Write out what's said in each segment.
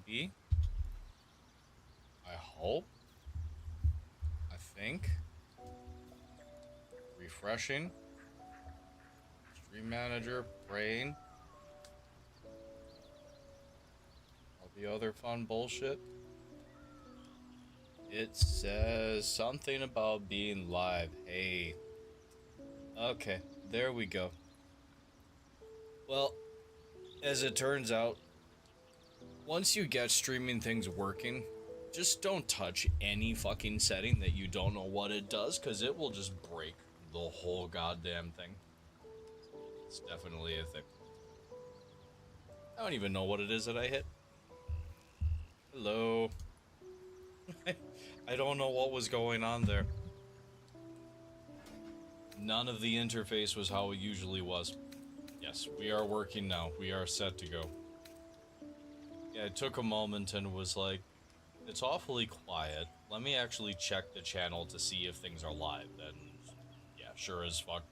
maybe. I hope. I think. Refreshing. Stream manager, praying. All the other fun bullshit. It says something about being live. Hey. Okay, there we go. Well, as it turns out, once you get streaming things working, just don't touch any fucking setting that you don't know what it does, because it will just break the whole goddamn thing. It's definitely a thing. I don't even know what it is that I hit. Hello. I don't know what was going on there. None of the interface was how it usually was. Yes, we are working now. We are set to go. Yeah, it took a moment and was like, it's awfully quiet. Let me actually check the channel to see if things are live. Then, yeah, sure as fuck,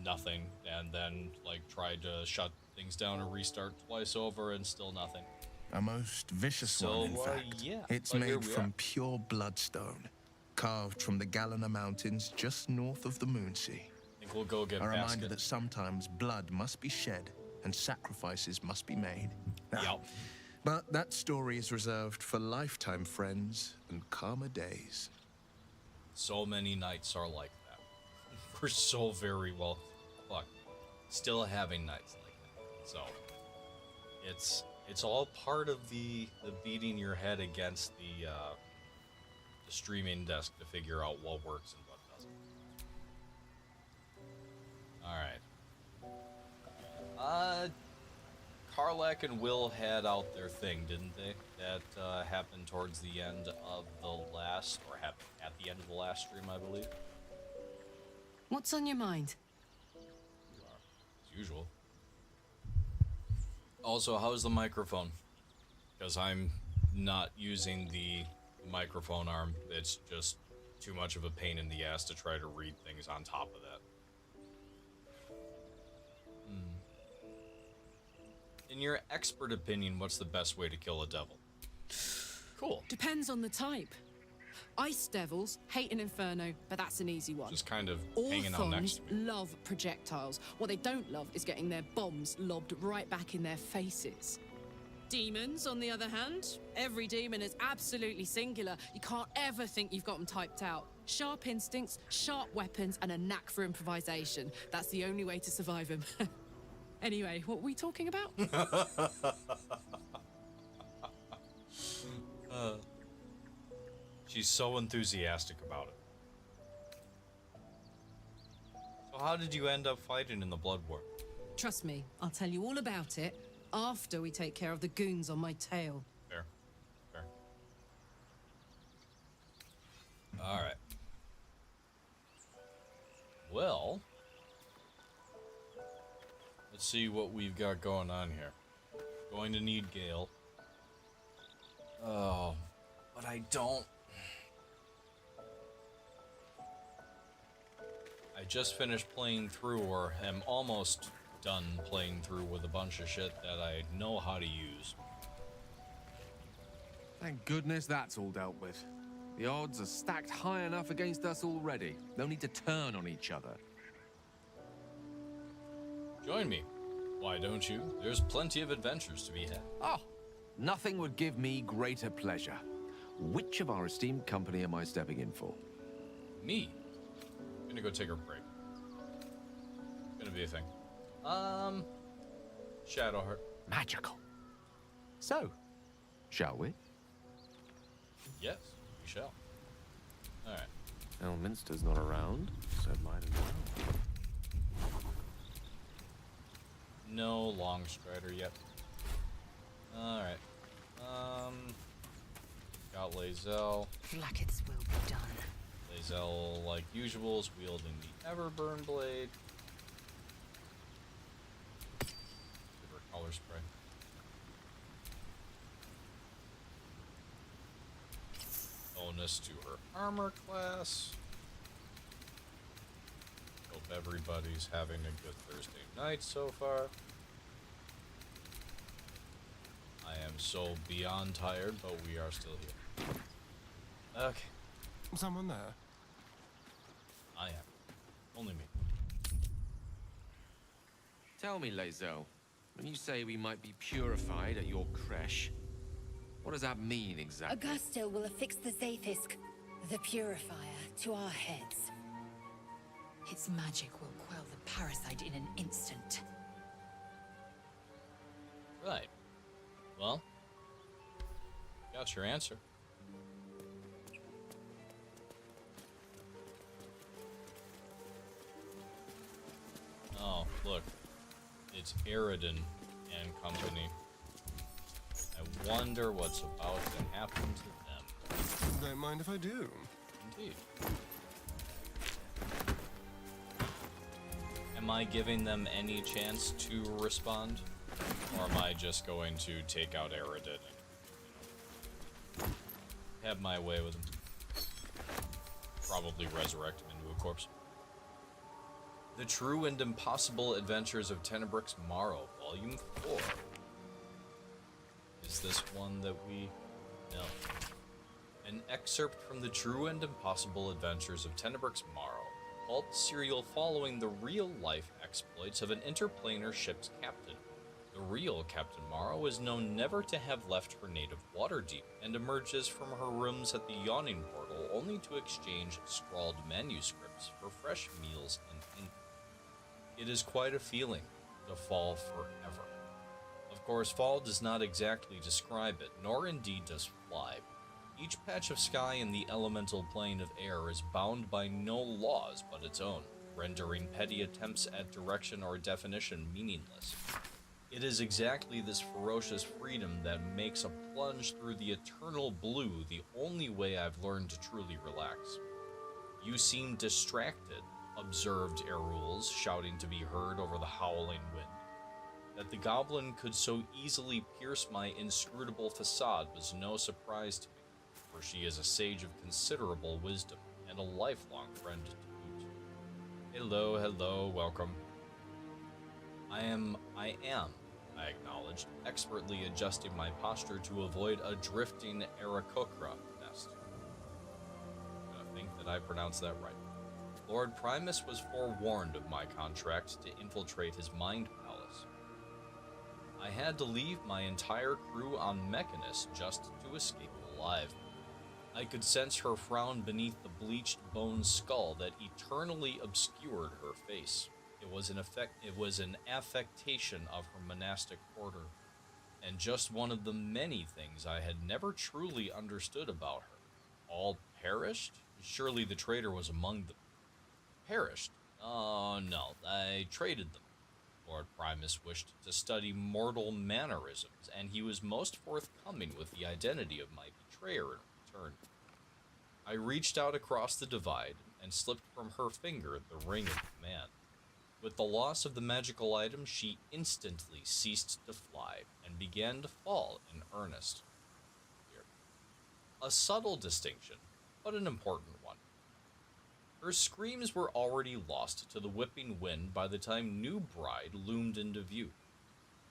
nothing. And then, like, tried to shut things down and restart twice over and still nothing. A most vicious one, in fact. Yeah, it's made from pure bloodstone, carved from the Galena Mountains just north of the Moonsea. I think we'll go get a reminder that sometimes blood must be shed and sacrifices must be made. Yep. But that story is reserved for lifetime friends and calmer days. So many nights are like that. We're so very well, fuck, still having nights like that. So, it's all part of the beating your head against the streaming desk to figure out what works and what doesn't. Alright. Karlak and Will had out their thing, didn't they? That happened towards the end of the last, or happened at the end of the last stream, I believe. What's on your mind? As usual. Also, how's the microphone? Because I'm not using the microphone arm. It's just too much of a pain in the ass to try to read things on top of that. In your expert opinion, what's the best way to kill a devil? Cool. Depends on the type. Ice devils hate an inferno, but that's an easy one. Just kind of hanging out next to me. Love projectiles. What they don't love is getting their bombs lobbed right back in their faces. Demons, on the other hand, every demon is absolutely singular. You can't ever think you've got them typed out. Sharp instincts, sharp weapons, and a knack for improvisation. That's the only way to survive them. Anyway, what were we talking about? She's so enthusiastic about it. So how did you end up fighting in the Blood War? Trust me, I'll tell you all about it after we take care of the goons on my tail. Fair. Fair. Alright. Well, let's see what we've got going on here. Going to need Gale. Oh, but I don't. I just finished playing through, or am almost done playing through with a bunch of shit that I know how to use. Thank goodness that's all dealt with. The odds are stacked high enough against us already. No need to turn on each other. Join me. Why don't you? There's plenty of adventures to be had. Oh, nothing would give me greater pleasure. Which of our esteemed company am I stepping in for? Me? I'm gonna go take a break. Gonna be a thing. Shadowheart. Magical. So, shall we? Yes, we shall. Alright. Elminster's not around, so might as well. No long strider yet. Alright. Got Lae'zel. Blackets will be done. Lae'zel, like usual, is wielding the Everburn Blade. Give her color spray. Bonus to her armor class. Hope everybody's having a good Thursday night so far. I am am so beyond tired, but we are still here. Okay, Someone there? I am. Only me. Tell me, Lae'zel, when you say we might be purified at your creche, what does that mean exactly? Augustil will affix the Zaithisk, the purifier, to our heads. Its magic will quell the parasite in an instant. Right. Well, got your answer. Oh, look. It's Eridan and company. I wonder what's about to happen to them. Don't mind if I do. Indeed. Am I giving them any chance to respond? Or am I just going to take out Eridan and have my way with him? Probably resurrect him into a corpse. The True and Impossible Adventures of Tenebrix Morrow, Volume 4. Is this one that we... No. An excerpt from The True and Impossible Adventures of Tenebrix Morrow, pulp serial following the real-life exploits of an interplanar ship's captain. The real Captain Morrow is known never to have left her native Waterdeep, and emerges from her rooms at the Yawning Portal only to exchange scrawled manuscripts for fresh meals and ink. It is quite a feeling to fall forever. Of course, fall does not exactly describe it, nor indeed does fly. Each patch of sky in the elemental plane of air is bound by no laws but its own, rendering petty attempts at direction or definition meaningless. It is exactly this ferocious freedom that makes a plunge through the eternal blue the only way I've learned to truly relax. You seem distracted, observed Erul's, shouting to be heard over the howling wind. That the goblin could so easily pierce my inscrutable facade was no surprise to me, for she is a sage of considerable wisdom, and a lifelong friend to boot. Hello, hello, welcome. I am, I acknowledged, expertly adjusting my posture to avoid a drifting Aarakocra nest. I think that I pronounced that right. Lord Primus was forewarned of my contract to infiltrate his mind palace. I had to leave my entire crew on Mechanus just to escape alive. I could sense her frown beneath the bleached bone skull that eternally obscured her face. It was an affectation of her monastic order, and just one of the many things I had never truly understood about her. All perished? Surely the traitor was among them. Perished? Oh no, I traded them. Lord Primus wished to study mortal mannerisms, and he was most forthcoming with the identity of my betrayer in return. I reached out across the divide and slipped from her finger the ring of command. With the loss of the magical item, she instantly ceased to fly and began to fall in earnest. A subtle distinction, but an important one. Her screams were already lost to the whipping wind by the time new bride loomed into view.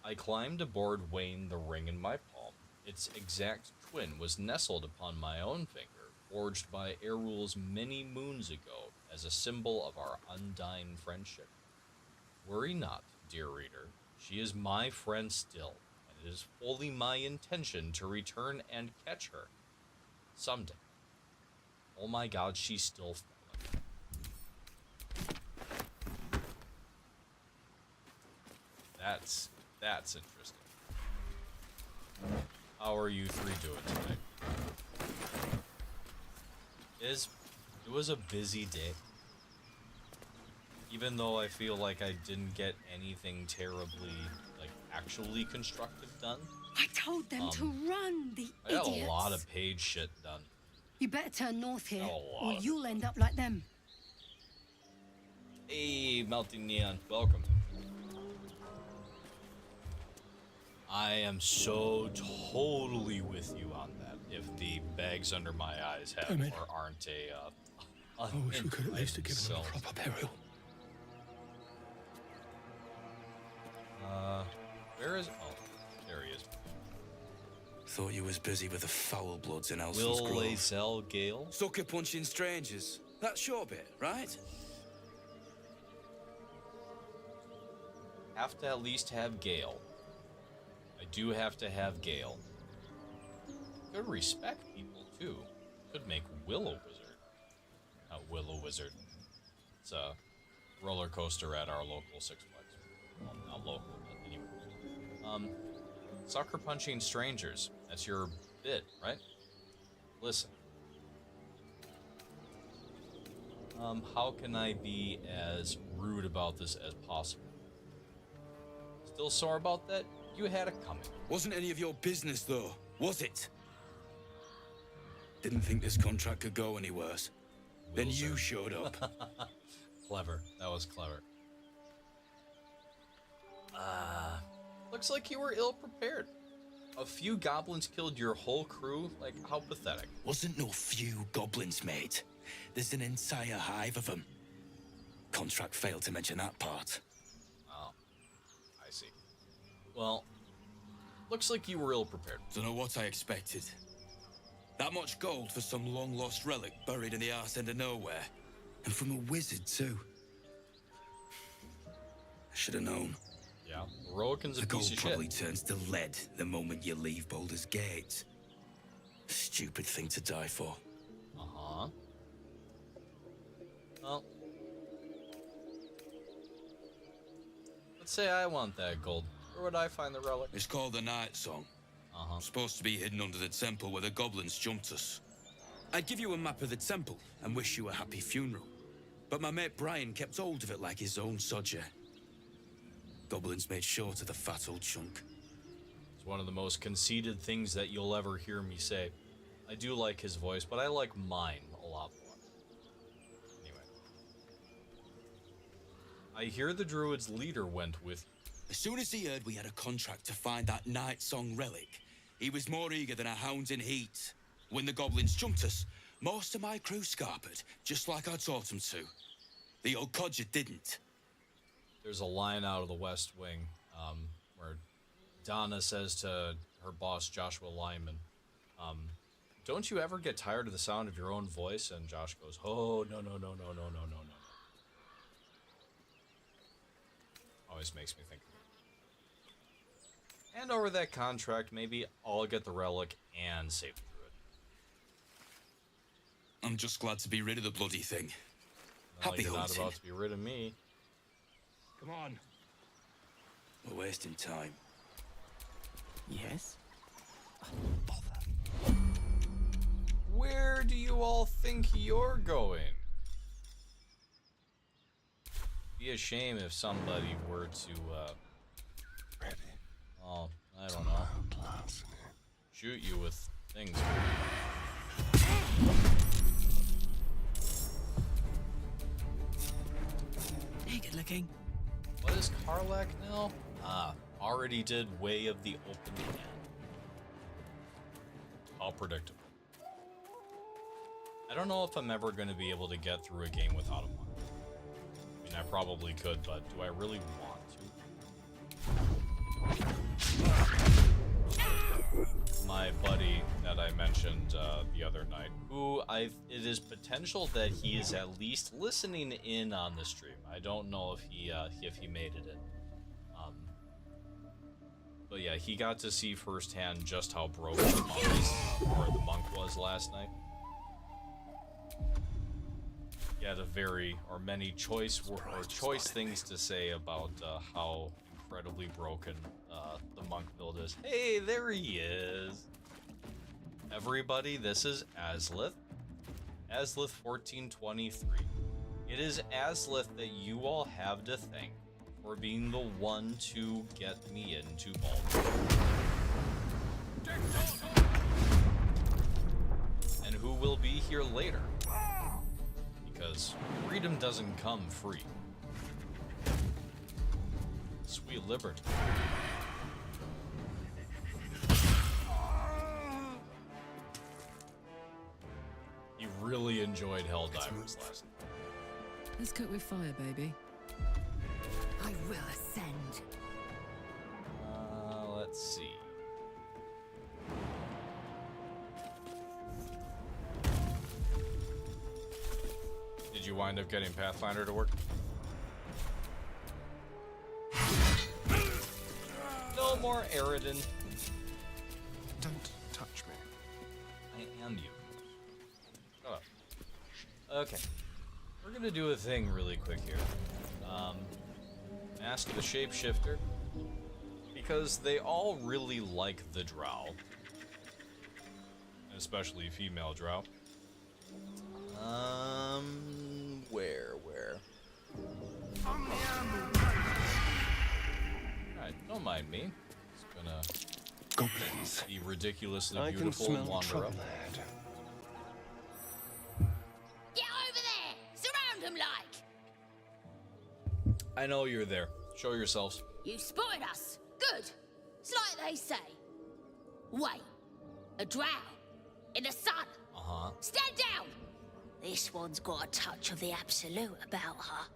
I climbed aboard, weighing the ring in my palm. Its exact twin was nestled upon my own finger, forged by Erul's many moons ago as a symbol of our undying friendship. Worry not, dear reader, she is my friend still, and it is fully my intention to return and catch her. Someday. Oh my god, she's still falling. That's interesting. How are you three doing today? It was a busy day. Even though I feel like I didn't get anything terribly, actually constructive done. I told them to run, the I got idiots. a lot of page shit done. You better turn north here, A or lot. you'll end up like them. Hey, Melting Neon, welcome. I am so totally with you on that. If the bags under my eyes have Damn it. or aren't I wish we could at least have given them a proper burial. Where is... Oh, there he is. Thought you was busy with the foul bloods in Elson's Will Grove. Lae'zel Gale? Sucker punching strangers. That's your bit, right? Have to at least have Gale. I do have to have Gale. Could respect people too. Could make Willow Wizard. Not Willow Wizard. It's a roller coaster at our local Six Flags. Well, not local, but anyway. Sucker punching strangers. That's your bit, right? Listen. How can I be as rude about this as possible? Still sore about that? You had it coming. Wasn't any of your business, though, was it? Didn't think this contract could go any worse. Then you showed up. Clever. That was clever. Looks like you were ill-prepared. A few goblins killed your whole crew? Like, how pathetic. Wasn't no few goblins, mate. There's an entire hive of them. Contract failed to mention that part. Oh, I see. Well, looks like you were ill-prepared. Don't know what I expected. That much gold for some long-lost relic buried in the arse end of nowhere. And from a wizard, too. I should have known. Yeah, Roiken's a The piece gold of probably shit. turns to lead the moment you leave Baldur's Gate. Stupid thing to die for. Uh-huh. Well, let's say I want that gold. Where would I find the relic? It's called the Night Song. Uh-huh. Supposed to be hidden under the temple where the goblins jumped us. I'd give you a map of the temple and wish you a happy funeral. But my mate Brian kept hold of it like his own sodger. Goblins made short of the fat old chunk. It's one of the most conceited things that you'll ever hear me say. I do like his voice, but I like mine a lot more. Anyway. I hear the druid's leader went with you. As soon as he heard we had a contract to find that Night Song relic, he was more eager than a hound in heat. When the goblins jumped us, most of my crew scarpered, just like I taught them to. The old codger didn't. There's a line out of the West Wing where Donna says to her boss, Joshua Lyman, don't you ever get tired of the sound of your own voice? And Josh goes, oh, no. Always makes me think of it. And over that contract, maybe I'll get the relic and save the druid. I'm just glad to be rid of the bloody thing. Well, Happy you're not hunting. about to be rid of me. Come on. We're wasting time. Yes? Where do you all think you're going? Be a shame if somebody were to, Ready. oh, I don't know, shoot you with things. Hey, good looking. What is Karlach now? Already did Way of the Open Hand. How predictable. I don't know if I'm ever going to be able to get through a game without a monk. I mean, I probably could, but do I really want to? My buddy that I mentioned the other night, it is potential that he is at least listening in on the stream. I don't know if he made it in. But yeah, he got to see firsthand just how broken the monk was last night. He had many choice things to say about how incredibly broken the monk build is. Hey, there he is. Everybody, this is Aslith. Aslith 1423. It is Aslith that you all have to thank for being the one to get me into Baldur. And who will be here later. Because freedom doesn't come free. Sweet liberty. He really enjoyed Helldivers last night. Let's cook with fire, baby. I will ascend. Let's see. wind up getting Pathfinder to work? No more Eridan. Don't touch me. I am you. Shut up. Okay. We're gonna do a thing really quick here. Ask the shapeshifter. Because they all really like the drow. Especially female drow. Where? Alright, don't mind me. Just gonna Goblins. be ridiculously I can beautiful smell and wander trouble up. ahead. Get over there! Surround them like! I know you're there. Show yourselves. You spotted us. Good. It's like they say. Wait. A drow. In the sun. Uh-huh. Stand down! This one's got a touch of the absolute about her.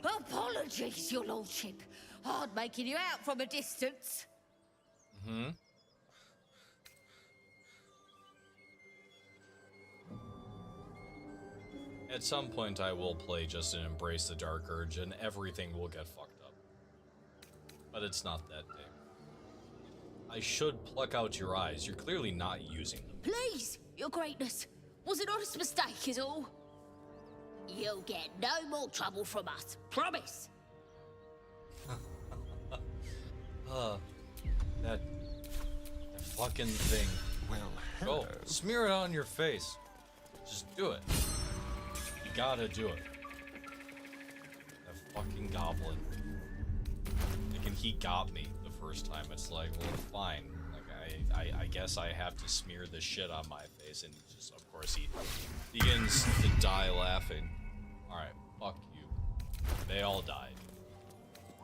Apologies, your lordship. Hard making you out from a distance. Mm-hmm. At some point I will play just an Embrace the Dark Urge and everything will get fucked up. But it's not that day. I should pluck out your eyes. You're clearly not using them. Please, your greatness. Was an honest mistake is all. You'll get no more trouble from us. Promise. That fucking thing. Well, Go. hello. Smear it on your face. Just do it. You gotta do it. That fucking goblin. Like, and he got me the first time. It's like, well, fine. Like, I guess I have to smear this shit on my face. And just, of course, he begins to die laughing. Alright, fuck you. They all died.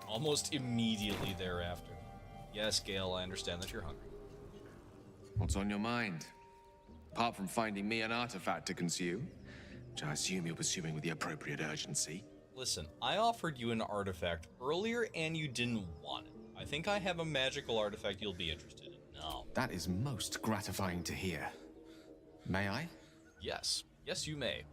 Almost immediately thereafter. Yes, Gale, I understand that you're hungry. What's on your mind? Apart from finding me an artifact to consume, which I assume you're pursuing with the appropriate urgency. Listen, I offered you an artifact earlier and you didn't want it. I think I have a magical artifact you'll be interested in. No. That is most gratifying to hear. May I? Yes. Yes, you may.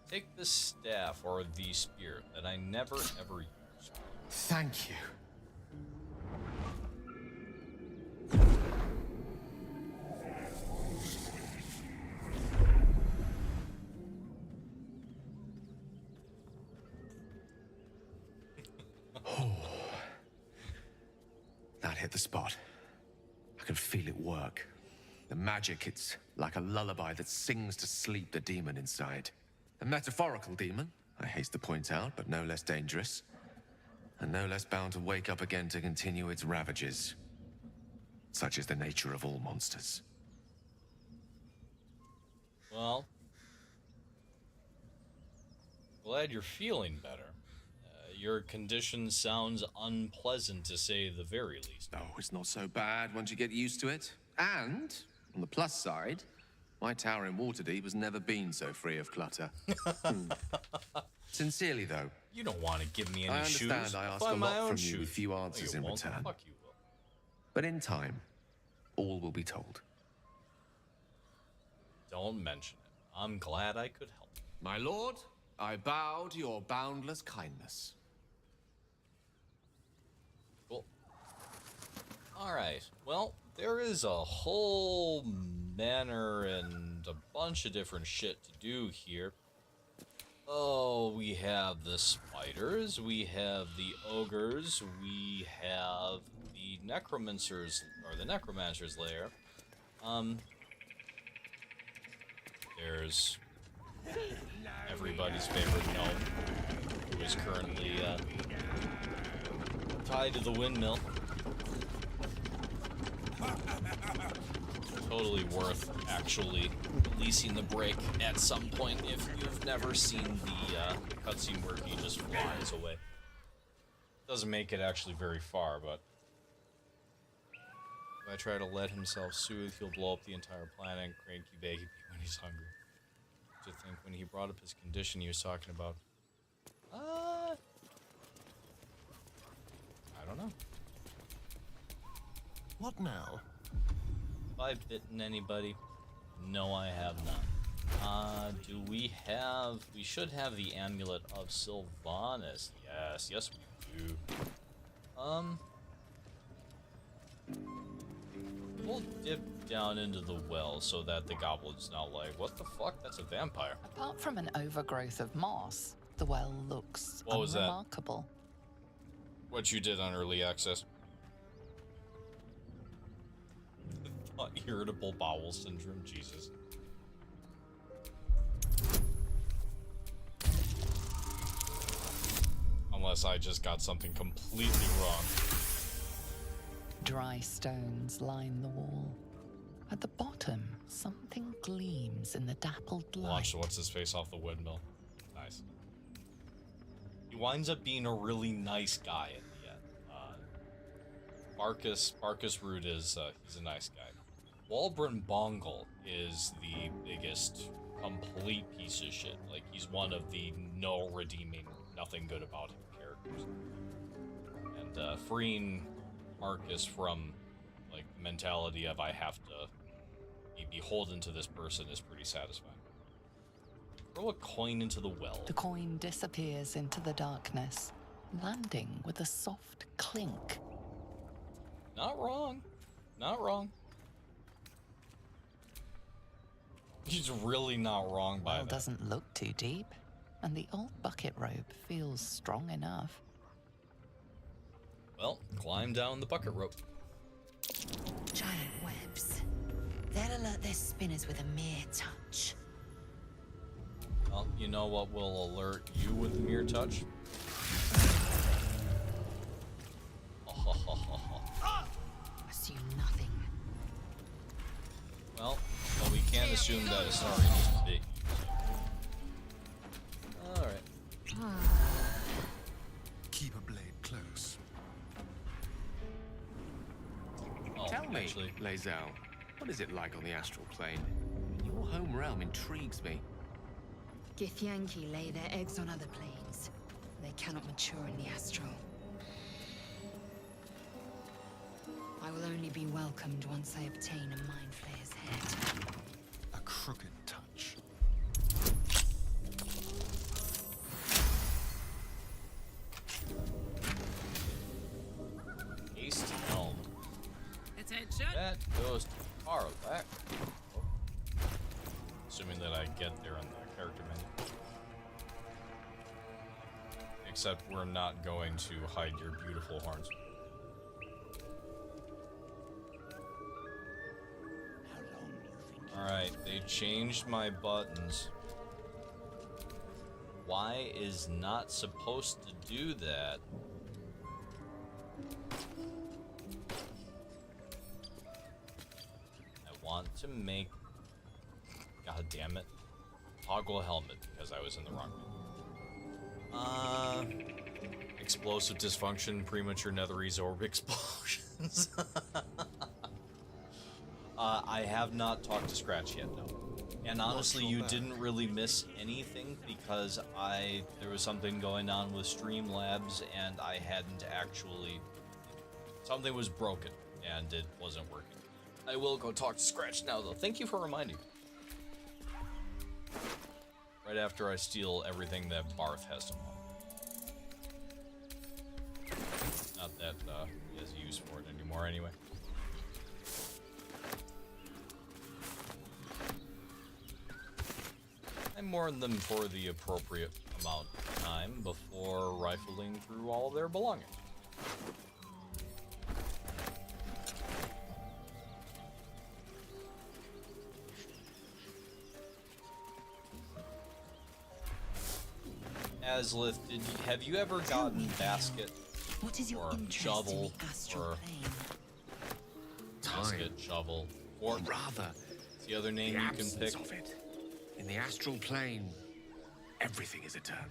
Take the staff or the spear that I never ever used. Thank you. That hit the spot. I can feel it work. The magic, it's like a lullaby that sings to sleep the demon inside. A metaphorical demon, I haste to point out, but no less dangerous. And no less bound to wake up again to continue its ravages. Such is the nature of all monsters. Well, glad you're feeling better. Your condition sounds unpleasant to say the very least. Oh, it's not so bad once you get used to it. And, on the plus side, my tower in Waterdeep has never been so free of clutter. Sincerely, though. You don't want to give me any I shoes. understand I ask a Find my lot own from you shoes. with few No, answers you in won't. return. Fuck you will. But in time, all will be told. Don't mention it. I'm glad I could help. My lord, I bow to your boundless kindness. Cool. Alright, well, there is a whole manner and a bunch of different shit to do here. Oh, we have the spiders, we have the ogres, we have the necromancer's, or the necromancer's lair. There's everybody's favorite gnome, who is currently, tied to the windmill. Totally worth actually releasing the break at some point if you've never seen the cutscene where he just flies away. Doesn't make it actually very far, but if I try to let himself soothe, he'll blow up the entire planet and cranky baggy when he's hungry. To think when he brought up his condition he was talking about. I don't know. What now? Have I bitten anybody? No, I have not. Do we have... We should have the Amulet of Sylvanas. Yes, we do. We'll dip down into the well so that the goblin's not like, what the fuck? That's a vampire. Apart from an overgrowth of moss, the well looks What was that? unremarkable. What you did on early access. Irritable bowel syndrome, Jesus. Unless I just got something completely wrong. Dry stones line the wall. At the bottom, something gleams in the dappled light. Launch what's his face off the windmill. Nice. He winds up being a really nice guy in the end. Marcus Root is he's a nice guy. Walbrin Bongle is the biggest complete piece of shit. Like, he's one of the no redeeming, nothing good about him characters. And freeing Marcus from like the mentality of I have to be beholden to this person is pretty satisfying. Throw a coin into the well. The coin disappears into the darkness, landing with a soft clink. Not wrong. Not wrong. He's really not wrong by Well, that. doesn't look too deep, and the old bucket rope feels strong enough. Well, climb down the bucket rope. Giant webs. They'll alert their spinners with a mere touch. Well, you know what will alert you with a mere touch? Assume nothing. Well, we can't assume that Astarion just bit you. Alright. Keep a blade close. Oh, Tell me, actually, Lae'zel, what is it like on the astral plane? Your home realm intrigues me. Githyanki lay their eggs on other planes. They cannot mature in the astral. I will only be welcomed once I obtain a Mind Flayer's head. A crooked touch. Haste Helm. Attention! That goes too far back. Oh. Assuming that I get there in the character menu. Except we're not going to hide your beautiful horns. Alright, they changed my buttons. Y is not supposed to do that. I want to make... God damn it. Toggle helmet, because I was in the wrong menu. Explosive dysfunction, premature Netherese orb explosions. I have not talked to Scratch yet, no. And honestly, you didn't really miss anything because there was something going on with Streamlabs and I hadn't actually... Something was broken and it wasn't working. I will go talk to Scratch now, though. Thank you for reminding me. Right after I steal everything that Barth has to mow. Not that he has use for it anymore anyway. I mourn them for the appropriate amount of time before rifling through all of their belongings. Aslith, have you ever gotten basket What is your or interest shovel in the astral or plane? basket, shovel, or Or rather, it's the other name the you can absence pick? of it. In the astral plane, everything is eternal.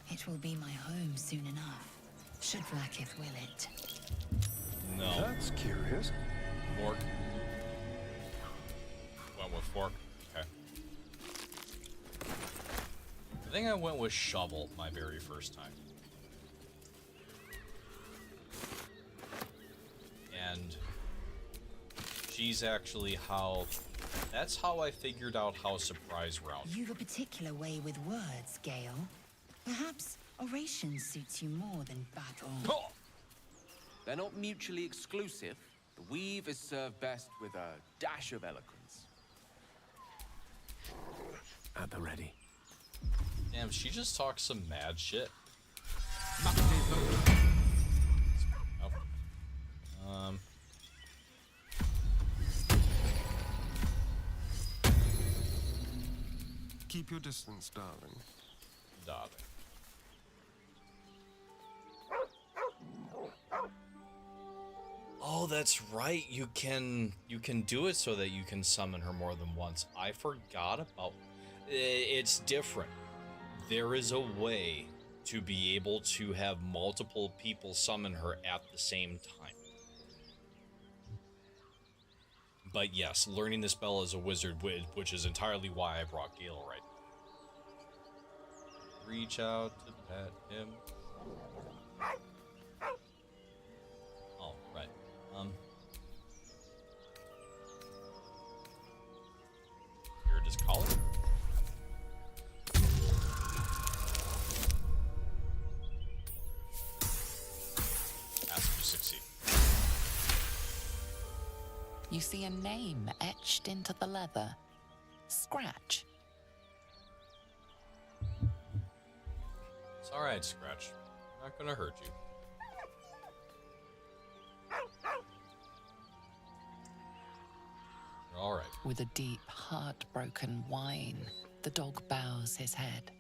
It will be my home soon enough. Should Blackith will it. No. That's curious. Fork. Went with fork. Okay. I think I went with shovel my very first time. And she's actually how That's how I figured out how surprise round. You've a particular way with words, Gale. Perhaps oration suits you more than battle. They're not mutually exclusive. The weave is served best with a dash of eloquence. At the ready. Damn, she just talks some mad shit. Oh. Keep your distance, darling. Darling. Oh, that's right. You can do it so that you can summon her more than once. I forgot about. It's different. There is a way to be able to have multiple people summon her at the same time. But yes, learning the spell as a wizard, which is entirely why I brought Gale right now. Reach out to pet him. Oh, right. You're just calling? Ask to succeed. You see a name etched into the leather. Scratch. It's alright, Scratch. I'm not gonna hurt you. You're alright. With a deep, heartbroken whine, the dog bows his head.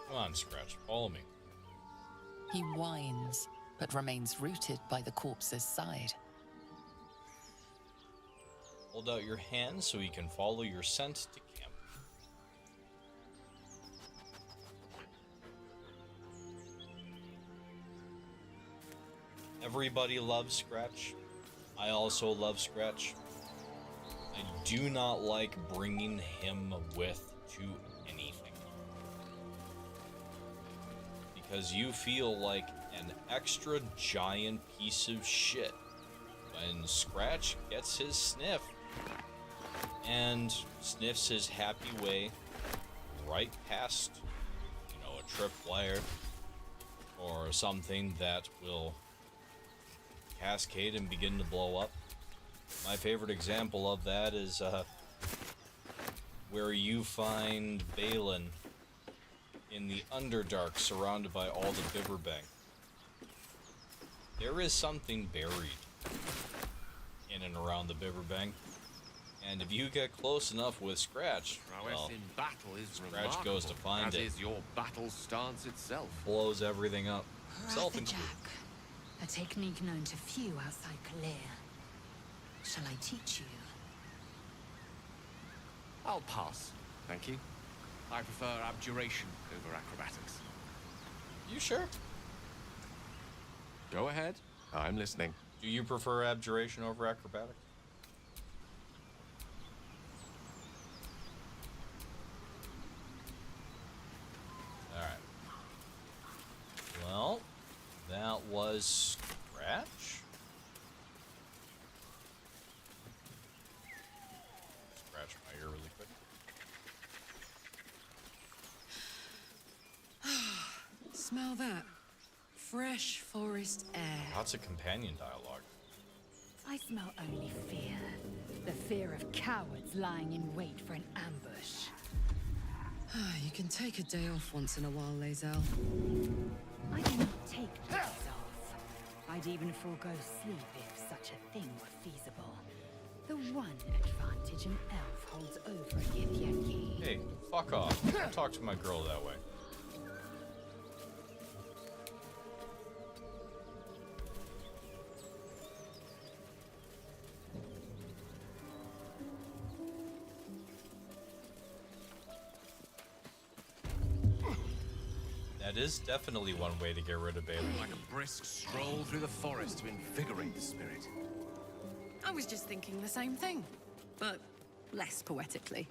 Come on, Scratch. Follow me. He whines, but remains rooted by the corpse's side. Hold out your hand so he can follow your scent to camp. Everybody loves Scratch. I also love Scratch. I do not like bringing him with to anything. Because you feel like an extra giant piece of shit when Scratch gets his sniff and sniffs his happy way right past, a tripwire or something that will cascade and begin to blow up. My favorite example of that is where you find Balin in the Underdark surrounded by all the Biverbank. There is something buried in and around the Biverbank, and if you get close enough with Scratch, well, in battle is Scratch goes to find as it. is your battle stance itself. Blows everything up. Self Jack, a technique known to few outside Kalir. Shall I teach you? I'll pass, thank you. I prefer abjuration over acrobatics. You sure? Go ahead. I'm listening. Do you prefer abjuration over acrobatics? Alright. Well, that was Scratch. Scratch my ear really quick. Smell that. Fresh forest air. Lots of companion dialogue. I smell only fear. The fear of cowards lying in wait for an ambush. You can take a day off once in a while, Lae'zel. I do not take days off. I'd even forego sleep if such a thing were feasible. The one advantage an elf holds over a Githyanki. Hey, fuck off. Don't talk to my girl that way. That is definitely one way to get rid of Balin. Like a brisk stroll through the forest to invigorate the spirit. I was just thinking the same thing, but less poetically.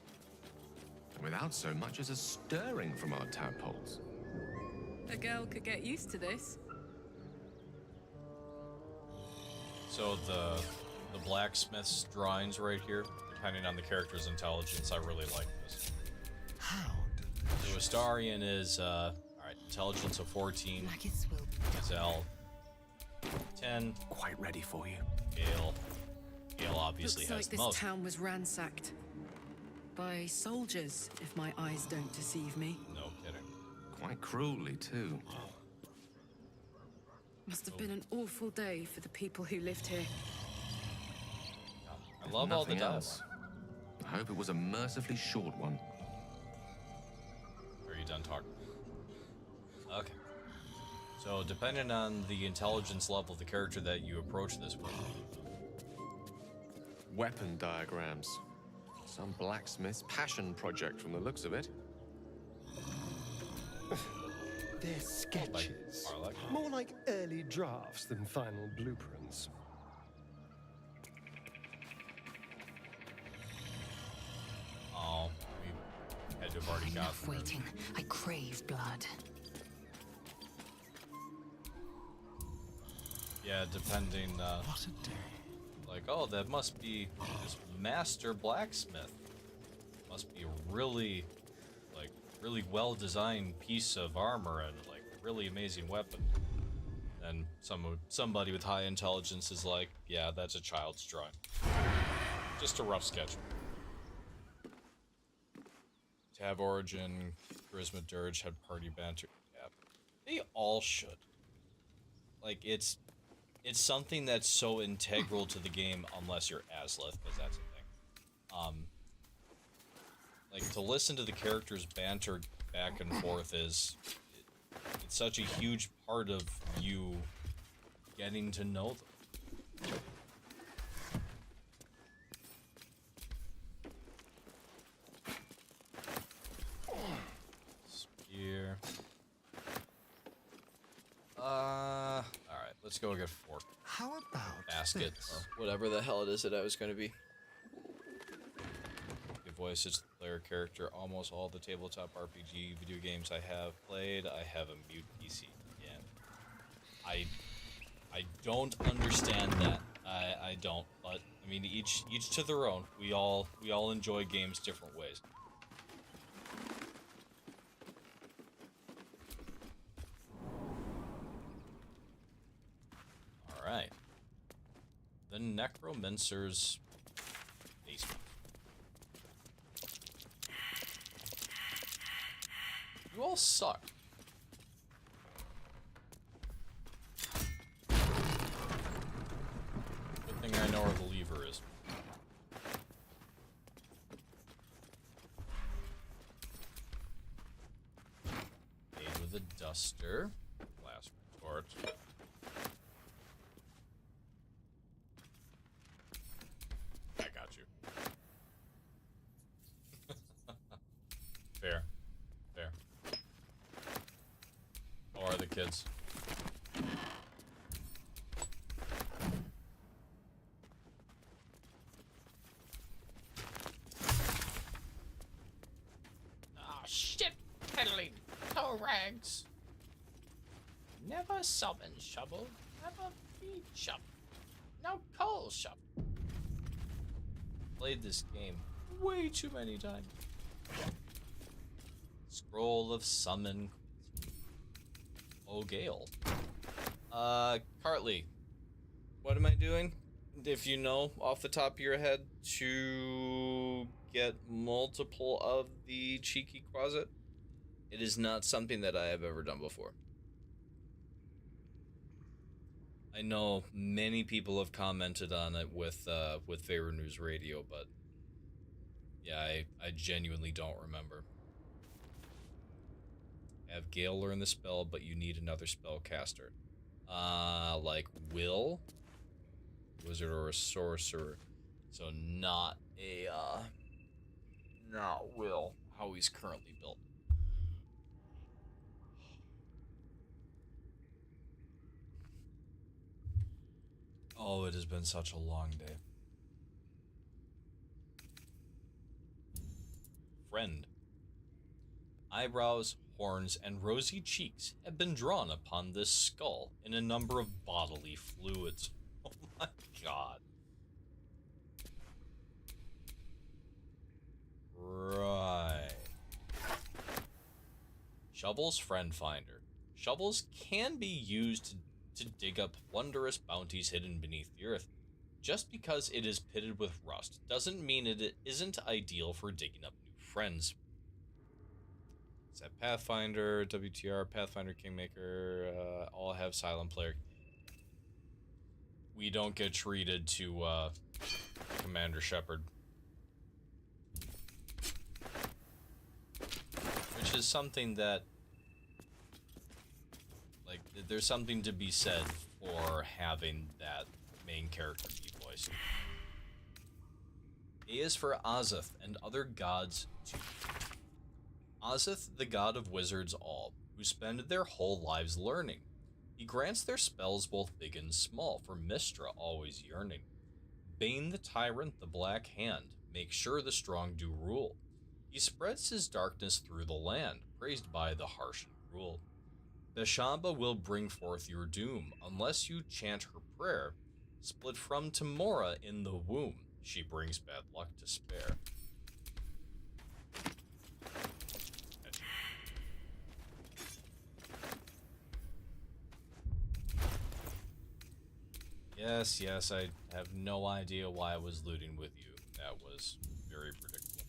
Without so much as a stirring from our tadpoles. A girl could get used to this. So the blacksmith's drawings right here, depending on the character's intelligence, I really like this. How? So Astarion is, alright, intelligence of 14, Gazelle 10. Quite ready for you. Gale obviously Looks has like the this most. town was ransacked. By soldiers, if my eyes don't deceive me. No kidding. Quite cruelly, too. Must have been an awful day for the people who lived here. I love all the Nothing dialogue. else. I hope it was a mercifully short one. Are you done talking? Okay. So, depending on the intelligence level of the character that you approach this with, Weapon diagrams. Some blacksmith's passion project from the looks of it. They're sketches. Arlek. More like early drafts than final blueprints. oh, we had to have already got Enough waiting. I crave blood. Yeah, depending, What a day. like, oh, that must be this master blacksmith. Must be a really, like, really well-designed piece of armor and, like, really amazing weapon. And somebody with high intelligence is like, yeah, that's a child's drawing. Just a rough sketch. Tab Origin, Charisma Dirge, had party banter. Yeah, they all should. Like, it's something that's so integral to the game, unless you're Aslith, because that's a thing. Like, to listen to the characters banter back and forth it's such a huge part of you getting to know them. Spear. Alright, let's go get fork. How about Basket, this? or whatever the hell it is that I was going to be. Give voices to the player character. Almost all the tabletop RPG video games I have played, I have a mute PC. Yeah. I don't understand that. I don't, but I mean each to their own. We all enjoy games different ways. Alright. The Necromancer's basement. You all suck. Good thing I know where the lever is. Made with a duster. Glass retort. I got you. Fair. Fair. How are the kids? Oh, shit, peddling. No rags. Never summon shovel. Never feed shovel. No coal shovel. Played this game way too many times. Scroll of Summon. Oh, Gale. Cartley. What am I doing? If you know off the top of your head to get multiple of the Cheeky Closet, it is not something that I have ever done before. I know many people have commented on it with Favor News Radio, but yeah, I genuinely don't remember. Have Gale learn the spell, but you need another spellcaster. Like Will, wizard or a sorcerer. So not Will, how he's currently built. Oh, it has been such a long day. Friend. Eyebrows horns, and rosy cheeks have been drawn upon this skull in a number of bodily fluids. Oh my god. Right. Shovel's Friend Finder. Shovels can be used to dig up wondrous bounties hidden beneath the earth. Just because it is pitted with rust doesn't mean it isn't ideal for digging up new friends. Is that Pathfinder, WTR, Pathfinder, Kingmaker, all have Silent Player. We don't get treated to Commander Shepard. Which is something that, like, there's something to be said for having that main character be voiced. A is for Azith and other gods too. Azith, the god of wizards all, who spend their whole lives learning. He grants their spells both big and small, for Mystra always yearning. Bane the tyrant, the black hand, make sure the strong do rule. He spreads his darkness through the land, praised by the harsh and cruel. Beshamba will bring forth your doom, unless you chant her prayer. Split from Tamora in the womb, she brings bad luck to spare. Yes, I have no idea why I was looting with you. That was very predictable.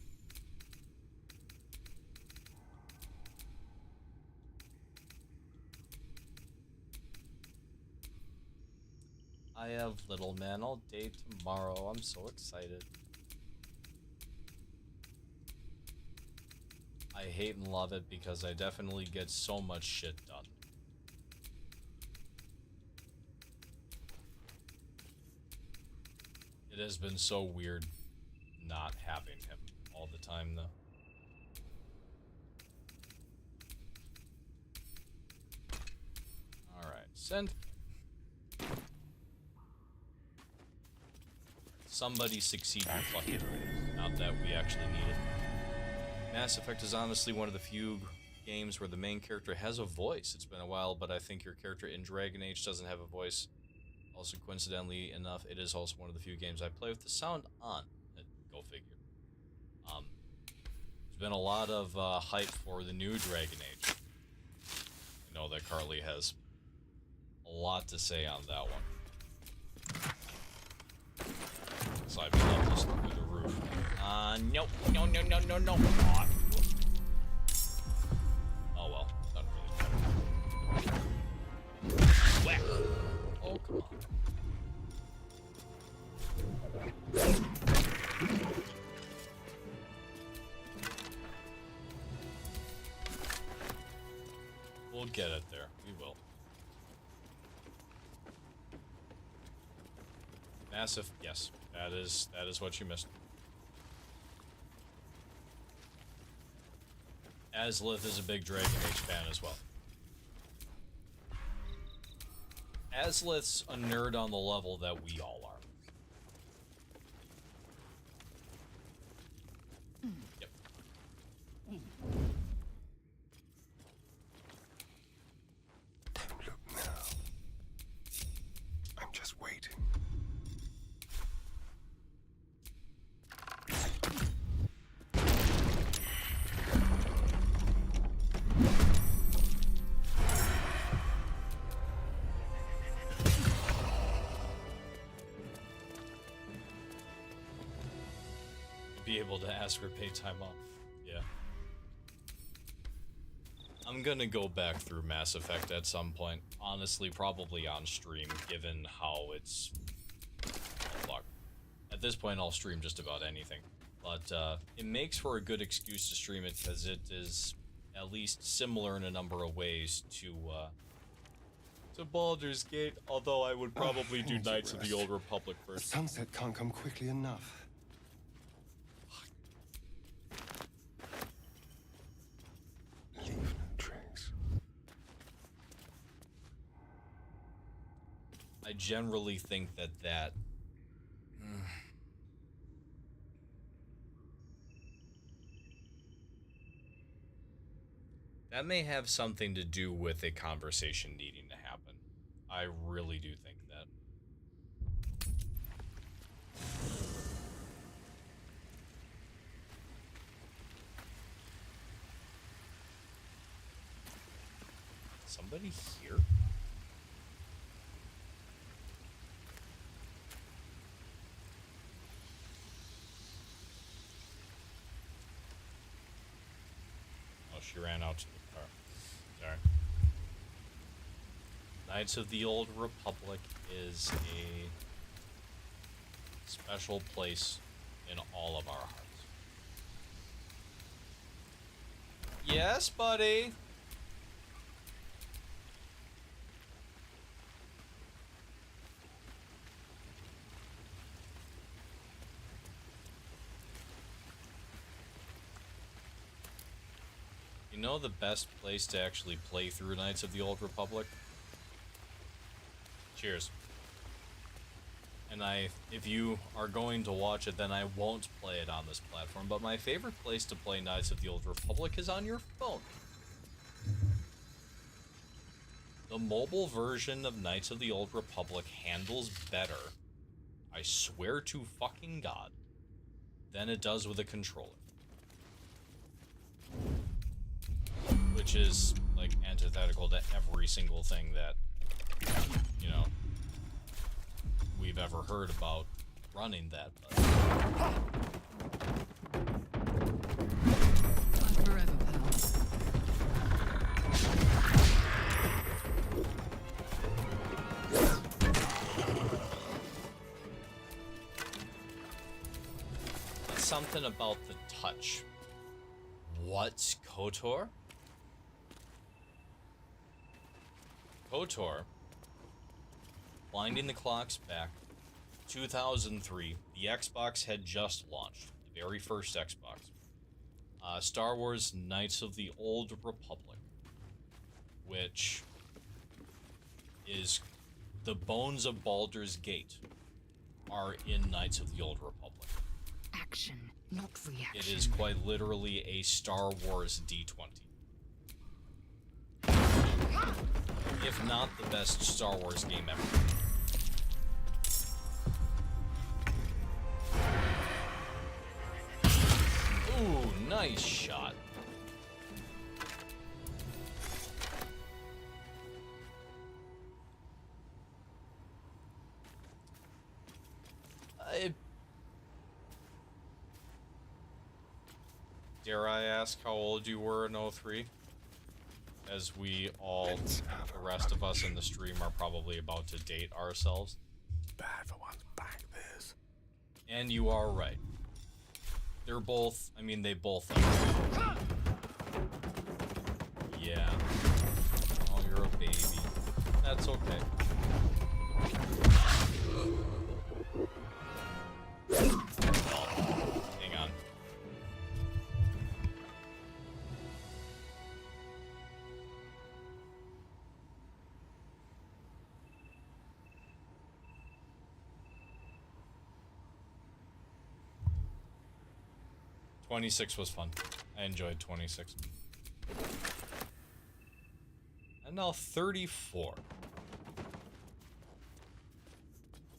I have Little Man all day tomorrow. I'm so excited. I hate and love it because I definitely get so much shit done. It has been so weird not having him all the time, though. Alright, send. Somebody succeed with fucking. Not that we actually need it. Mass Effect is honestly one of the few games where the main character has a voice. It's been a while, but I think your character in Dragon Age doesn't have a voice. Also, coincidentally enough, it is also one of the few games I play with the sound on. Go figure. There's been a lot of hype for the new Dragon Age. I know that Carly has a lot to say on that one. So I've been up this through the roof. Nope. No. Oh, oh well, not really. Whack. Oh, come on. We'll get it there. We will. Massive, yes. That is what you missed. Aslith is a big Dragon Age fan as well. Aslith's a nerd on the level that we all are. Yep. Don't look now. I'm just waiting. Be able to ask for paid time off. Yeah. I'm gonna go back through Mass Effect at some point. Honestly, probably on stream, given how it's... Oh, fuck. At this point, I'll stream just about anything. But it makes for a good excuse to stream it, because it is at least similar in a number of ways to Baldur's Gate, although I would probably do Knights of the Old Republic first. The sunset can't come quickly enough. Leave no trace. I generally think that That may have something to do with a conversation needing to happen. I really do think that. Somebody here? Oh, she ran out to the car. Sorry. Knights of the Old Republic is a special place in all of our hearts. Yes, buddy. You know the best place to actually play through Knights of the Old Republic? Cheers. And if you are going to watch it, then I won't play it on this platform, but my favorite place to play Knights of the Old Republic is on your phone. The mobile version of Knights of the Old Republic handles better, I swear to fucking God, than it does with a controller. Which is, like, antithetical to every single thing that, you know, we've ever heard about running that, but... Forever, pal. It's something about the touch. What's KOTOR? KOTOR, winding the clocks back, 2003, the Xbox had just launched, the very first Xbox. Star Wars Knights of the Old Republic, which is the bones of Baldur's Gate, are in Knights of the Old Republic. Action, not reaction. It is quite literally a Star Wars D20. If not the best Star Wars game ever. Ooh, nice shot. Dare I ask how old you were in 03? As we all, the rest of us in the stream, are probably about to date ourselves. Bad for one's back, this. And you are right. They're both, I mean, they both are. Yeah. Oh, you're a baby. That's okay. Hang on. '26 was fun. I enjoyed 26. And now 34.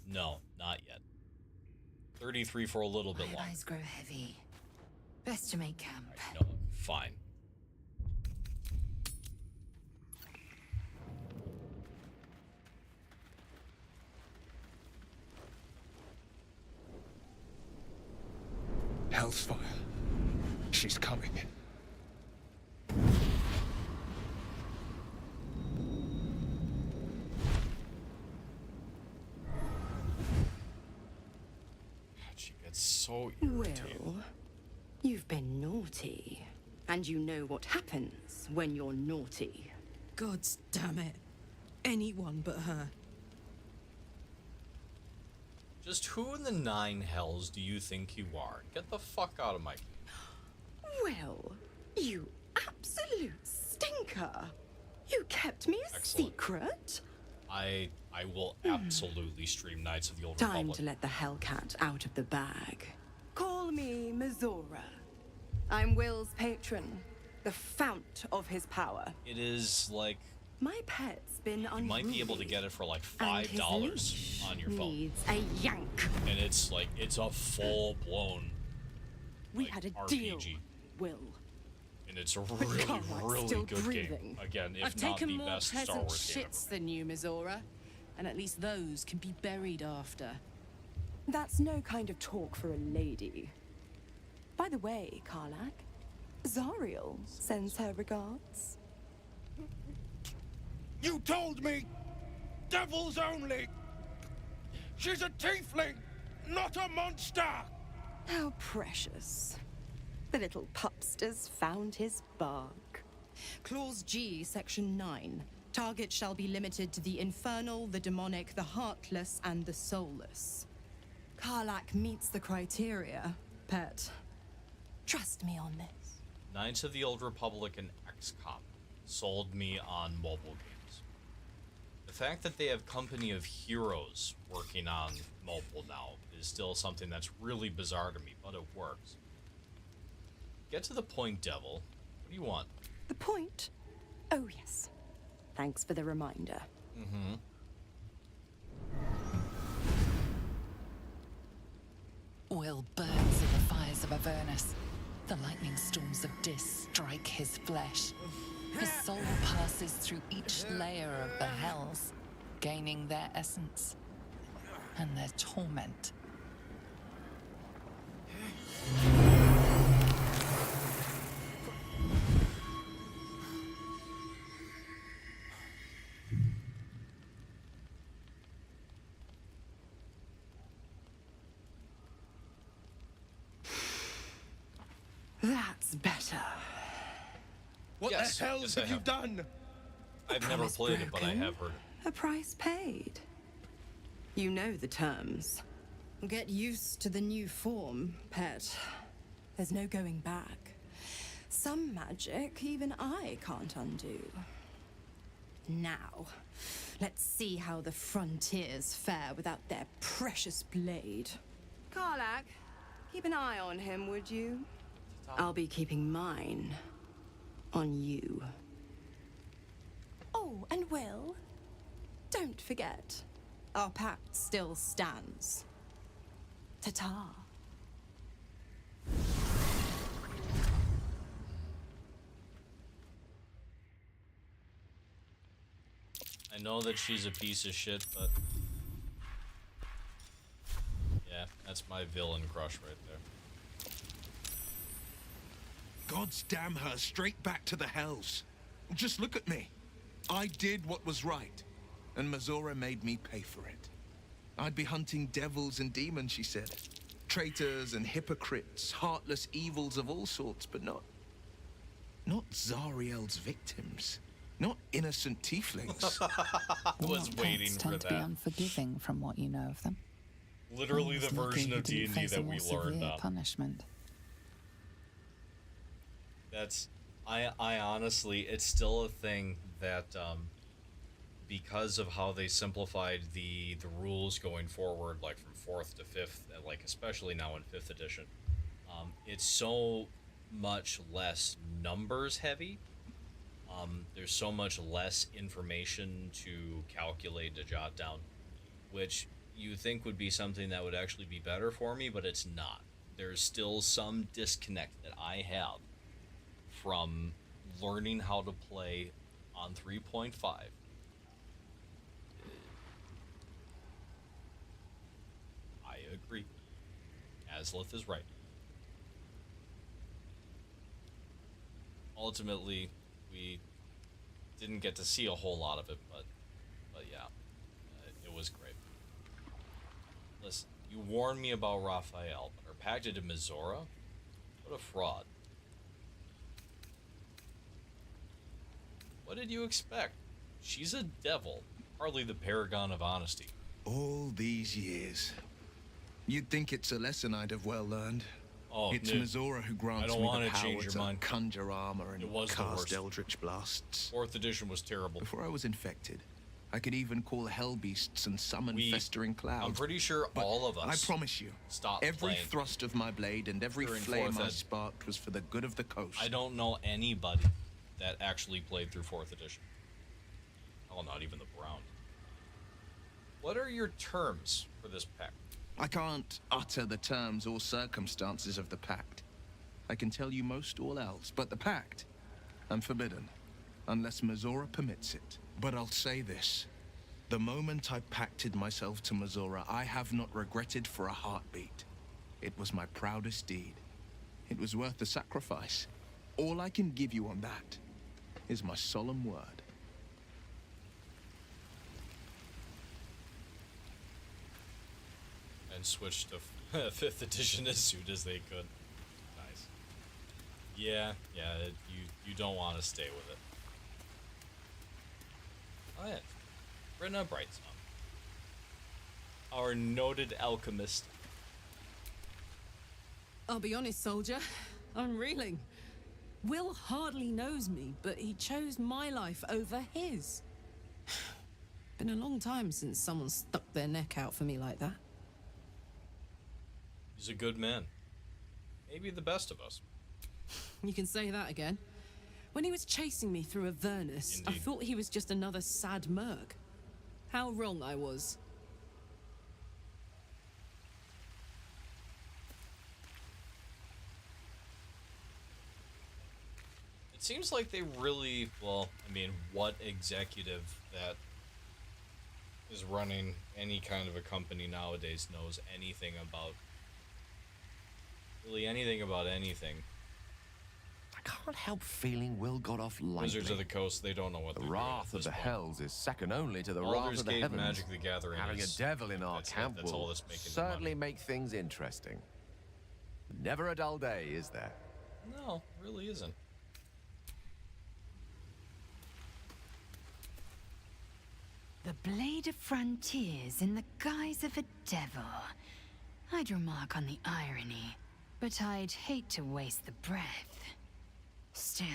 No, not yet. 33 for a little bit My longer. eyes grow heavy. Best to make camp. Right, no, fine. Hellfire. She's coming. She gets so irritated. Well, you've been naughty. And you know what happens when you're naughty. Gods damn it. Anyone but her. Just who in the 9 hells do you think you are? Get the fuck out of my... Well, you absolute stinker. You kept me a Excellent. secret. I will absolutely stream Knights of the Old Time Republic. to let the Hellcat out of the bag. Call me Mizora. I'm Will's patron. The fount of his power. It is like My pet's been unruly. you might be able to get it for like and his $5 leash on your phone, needs a yank. and it's like it's a full blown We had a RPG, deal, Will. and it's a really Cartwright's really still good breathing. game. Again, if I've not taken the more best Star peasant Wars game ever. shits than you, Mizora, and at least those can be buried after. That's no kind of talk for a lady. By the way, Karlak, Zariel sends her regards. You told me! Devils only! She's a tiefling, not a monster! How precious. The little pupster's found his bark. Clause G, Section 9. Target shall be limited to the infernal, the demonic, the heartless, and the soulless. Karlak meets the criteria, pet. Trust me on this. Knights of the Old Republic and XCOM sold me on mobile games. The fact that they have Company of Heroes working on mobile now is still something that's really bizarre to me, but it works. Get to the point, Devil. What do you want? The point? Oh, yes. Thanks for the reminder. Mm-hmm. Will burns in the fires of Avernus. The lightning storms of Dis strike his flesh. His soul passes through each layer of the hells, gaining their essence and their torment. That's better. What Yes, the hell yes, have I you have. done? I've never Promise played it, but I broken, have heard it. A price paid. You know the terms. Get used to the new form, pet. There's no going back. Some magic even I can't undo. Now, let's see how the frontiers fare without their precious blade. Karlak, keep an eye on him, would you? I'll be keeping mine on you. Oh, and Will, don't forget, our pact still stands. Ta-ta. I know that she's a piece of shit, but yeah, that's my villain crush right there. God's damn her, straight back to the hells. Just look at me. I did what was right, and Mizora made me pay for it. I'd be hunting devils and demons, she said. Traitors and hypocrites, heartless evils of all sorts, but not Zariel's victims. Not innocent tieflings. Was waiting for tend to be that. unforgiving from what you know of them. Literally the Almost lucky version you of didn't D&D face a that more we learned severe on. punishment. That's I honestly, it's still a thing that because of how they simplified the rules going forward, like from 4th to 5th, and like especially now in 5th edition, it's so much less numbers heavy. There's so much less information to calculate, to jot down, which you think would be something that would actually be better for me, but it's not. There's still some disconnect that I have from learning how to play on 3.5. I agree. Aslith is right. Ultimately, we didn't get to see a whole lot of it, but yeah, it was great. Listen, you warned me about Raphael, but her pact to Mizora? What a fraud. What did you expect? She's a devil, hardly the paragon of honesty. All these years. You'd think it's a lesson I'd have well learned. Oh, it's dude, Mizora who I grants don't me want the to power change your to mind. conjure armor and It was the cast worst. eldritch blasts. 4th edition was terrible. Before I was infected, I could even call hell beasts and summon festering clouds. I'm pretty sure But all of us. I promise you, every playing thrust of my blade and every during flame fourth I ed. sparked was for the good of the coast. I don't know anybody that actually played through 4th edition. Oh, not even the Brown. What are your terms for this pact? I can't utter the terms or circumstances of the pact. I can tell you most all else, but the pact, I'm forbidden, unless Mazora permits it. But I'll say this. The moment I pacted myself to Mazora, I have not regretted for a heartbeat. It was my proudest deed. It was worth the sacrifice. All I can give you on that is my solemn word. And switch to 5th edition as soon as they could. Nice. Yeah, you don't want to stay with it. Oh yeah, Brenna Brightsong, our noted alchemist. I'll be honest, soldier. I'm reeling. Will hardly knows me, but he chose my life over his. Been a long time since someone stuck their neck out for me like that. He's a good man. Maybe the best of us. You can say that again. When he was chasing me through Avernus, I thought he was just another sad merc. How wrong I was. It seems like they really, well, I mean, what executive that is running any kind of a company nowadays knows anything about, really anything about anything? I can't help feeling Will got off lightly. Wizards of the Coast, they don't know what the wrath of the hells is second only to the wrath of the heavens. Magic the Gathering. Having a devil in our camp will certainly make things interesting. Never a dull day, is there? No, really isn't. The Blade of Frontiers in the guise of a devil. I'd remark on the irony, but I'd hate to waste the breath. Still,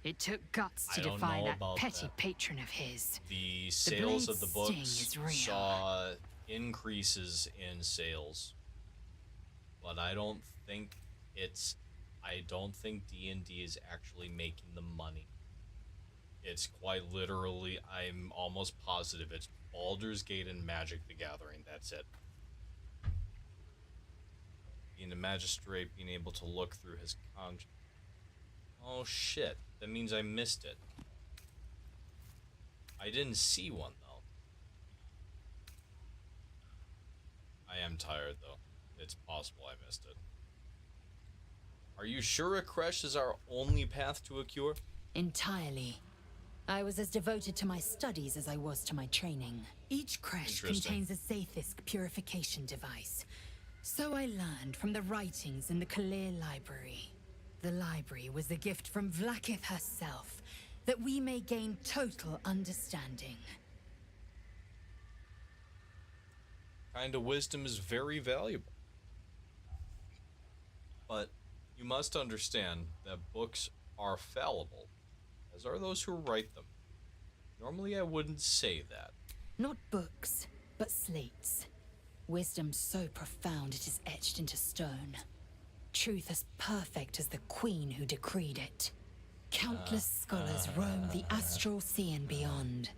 it took guts to defy that petty patron of his. The sales of the books is real. saw increases in sales, but I don't think D&D is actually making the money. It's quite literally, I'm almost positive it's Baldur's Gate and Magic the Gathering. That's it. Being a magistrate, being able to look through his contract. Oh shit, that means I missed it. I didn't see one though. I am tired though. It's possible I missed it. Are you sure a creche is our only path to a cure? Entirely. I was as devoted to my studies as I was to my training. Each creche contains a Zaithisk purification device. So I learned from the writings in the Kalir Library. The library was a gift from Vlaakith herself, that we may gain total understanding. Kind of wisdom is very valuable. But you must understand that books are fallible, as are those who write them. Normally I wouldn't say that. Not books, but slates. Wisdom so profound it is etched into stone. Truth as perfect as the queen who decreed it. Countless scholars roam the astral sea and beyond,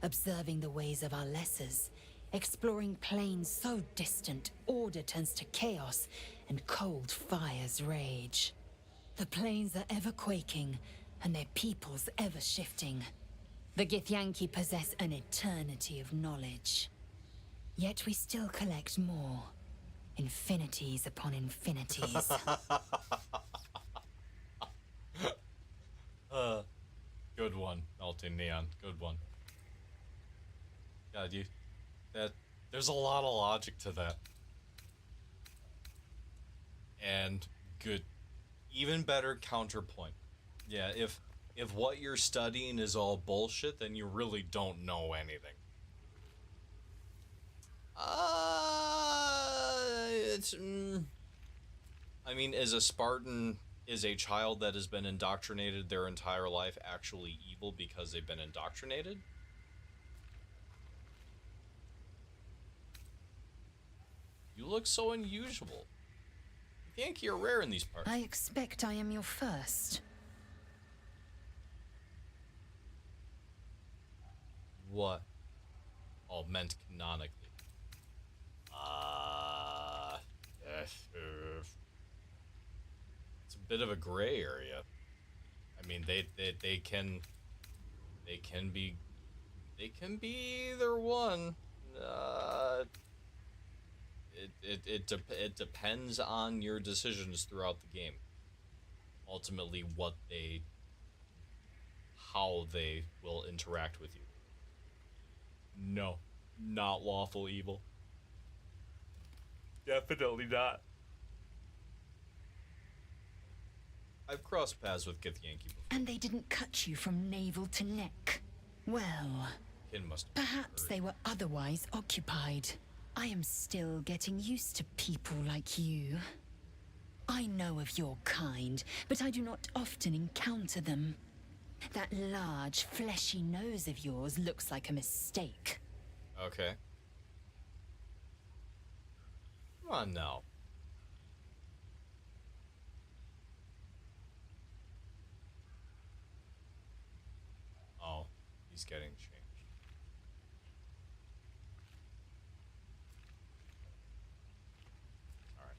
observing the ways of our lessers, exploring planes so distant order turns to chaos and cold fires rage. The planes are ever quaking, and their peoples ever shifting. The Githyanki possess an eternity of knowledge. Yet we still collect more. Infinities upon infinities. Good one, Melting Neon. Good one. God, there's a lot of logic to that. And good, even better counterpoint. Yeah, if what you're studying is all bullshit, then you really don't know anything. I mean, is a Spartan, is a child that has been indoctrinated their entire life actually evil because they've been indoctrinated? You look so unusual. Yankee are rare in these parts. I expect I am your first. What? Oh, meant canonically. It's a bit of a gray area. I mean, they can be either one. It depends on your decisions throughout the game. Ultimately, how they will interact with you. No, not lawful evil. Definitely not. I've crossed paths with Githyanki before. And they didn't cut you from navel to neck. Well, perhaps they were otherwise occupied. I am still getting used to people like you. I know of your kind, but I do not often encounter them. That large, fleshy nose of yours looks like a mistake. Okay. Come on now. Oh, he's getting changed. Alright.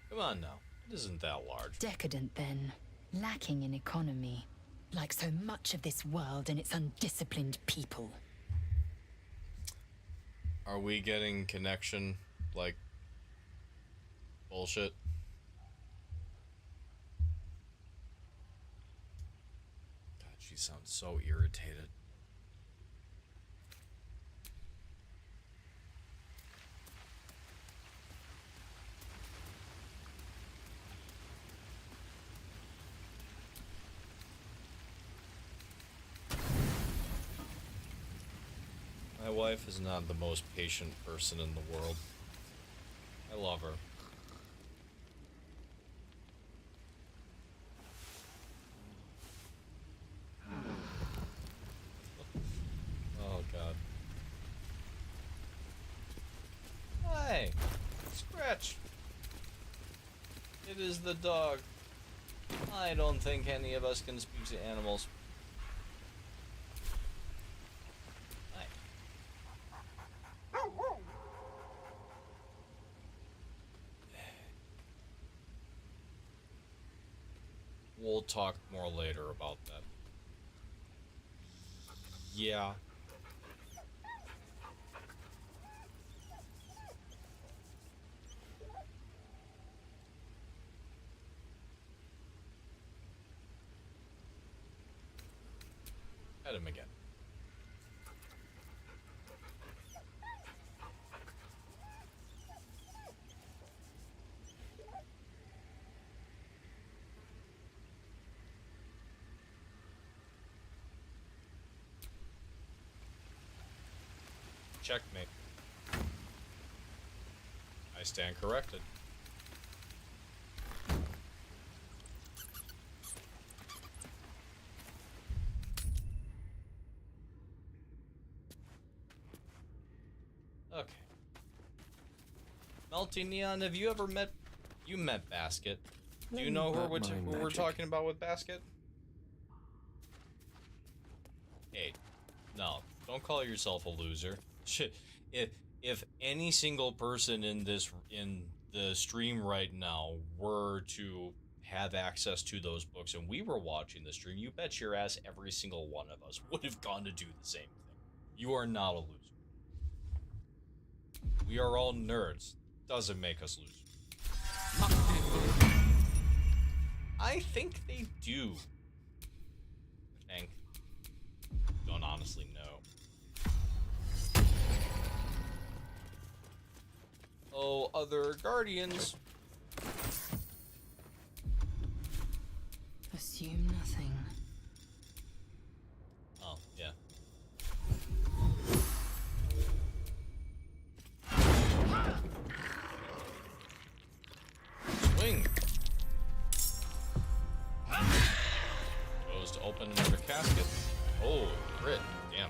Come on now. It isn't that large. Decadent, then. Lacking in economy. Like so much of this world and its undisciplined people. Are we getting connection, like, bullshit? God, she sounds so irritated. My wife is not the most patient person in the world. I love her. Oh god. Hi! Scratch! It is the dog. I don't think any of us can speak to animals. We'll talk more later about that. Yeah. Hit him again. Checkmate. I stand corrected. Okay. Melty Neon, have you ever met... You met Basket. Do you know who we're talking about with Basket? Hey, no. Don't call yourself a loser. Shit, if any single person in the stream right now were to have access to those books and we were watching the stream, you bet your ass every single one of us would have gone to do the same thing. You are not a loser. We are all nerds. Doesn't make us losers. I think they do. Don't honestly know. Oh, other guardians. Assume nothing. Oh, yeah. Swing. Goes to open another casket. Oh, crit. Damn.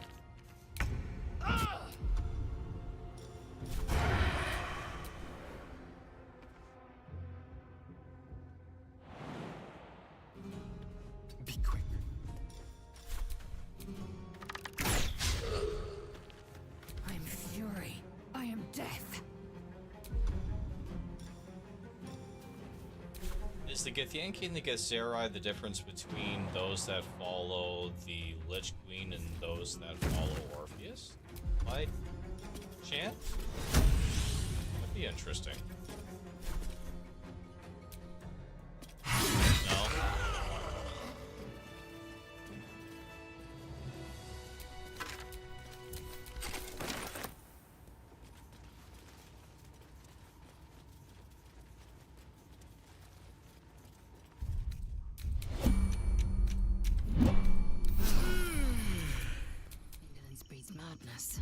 Is the Githyanki and the Githzerai the difference between those that follow the Lich Queen and those that follow Orpheus? By chance? That'd be interesting. No? Indolence breeds madness.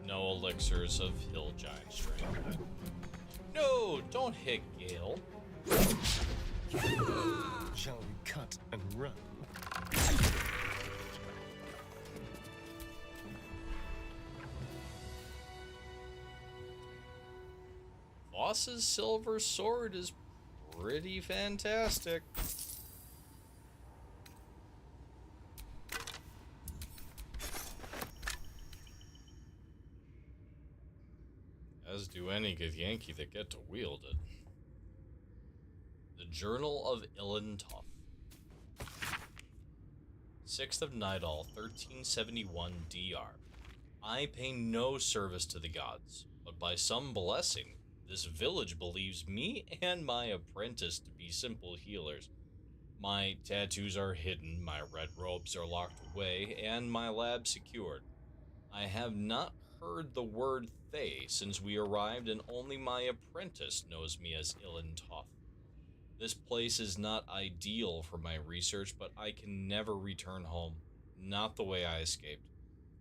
No elixirs of hill giant strength. No, don't hit Gale. Shall we cut and run? Voss's silver sword is pretty fantastic. As do any Githyanki that get to wield it. The Journal of Ilintoth. 6th of Nidal, 1371 DR. I pay no service to the gods, but by some blessing, this village believes me and my apprentice to be simple healers. My tattoos are hidden, my red robes are locked away, and my lab secured. I have not heard the word Thay since we arrived, and only my apprentice knows me as Ilintoth. This place is not ideal for my research, but I can never return home. Not the way I escaped.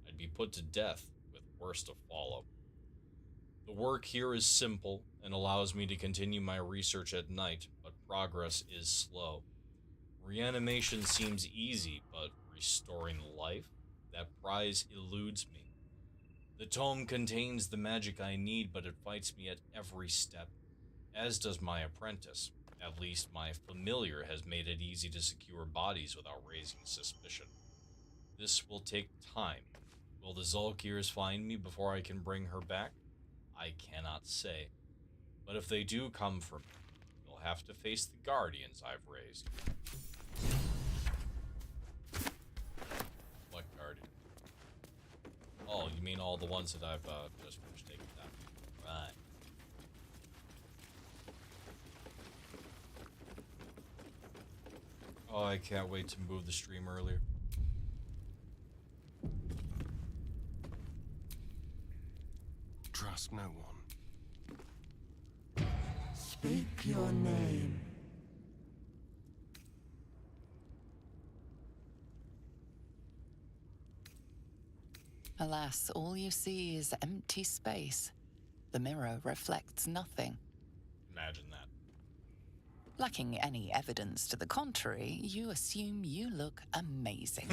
I'd be put to death, with worse to follow. The work here is simple and allows me to continue my research at night, but progress is slow. Reanimation seems easy, but restoring life? That prize eludes me. The tome contains the magic I need, but it fights me at every step, as does my apprentice. At least my familiar has made it easy to secure bodies without raising suspicion. This will take time. Will the Zulkirs find me before I can bring her back? I cannot say. But if they do come for me, they'll have to face the guardians I've raised. What guardian? Oh, you mean all the ones that I've just finished taking down? Right. Oh, I can't wait to move the stream earlier. Trust no one. Speak your name. Alas, all you see is empty space. The mirror reflects nothing. Imagine that. Lacking any evidence to the contrary, you assume you look amazing.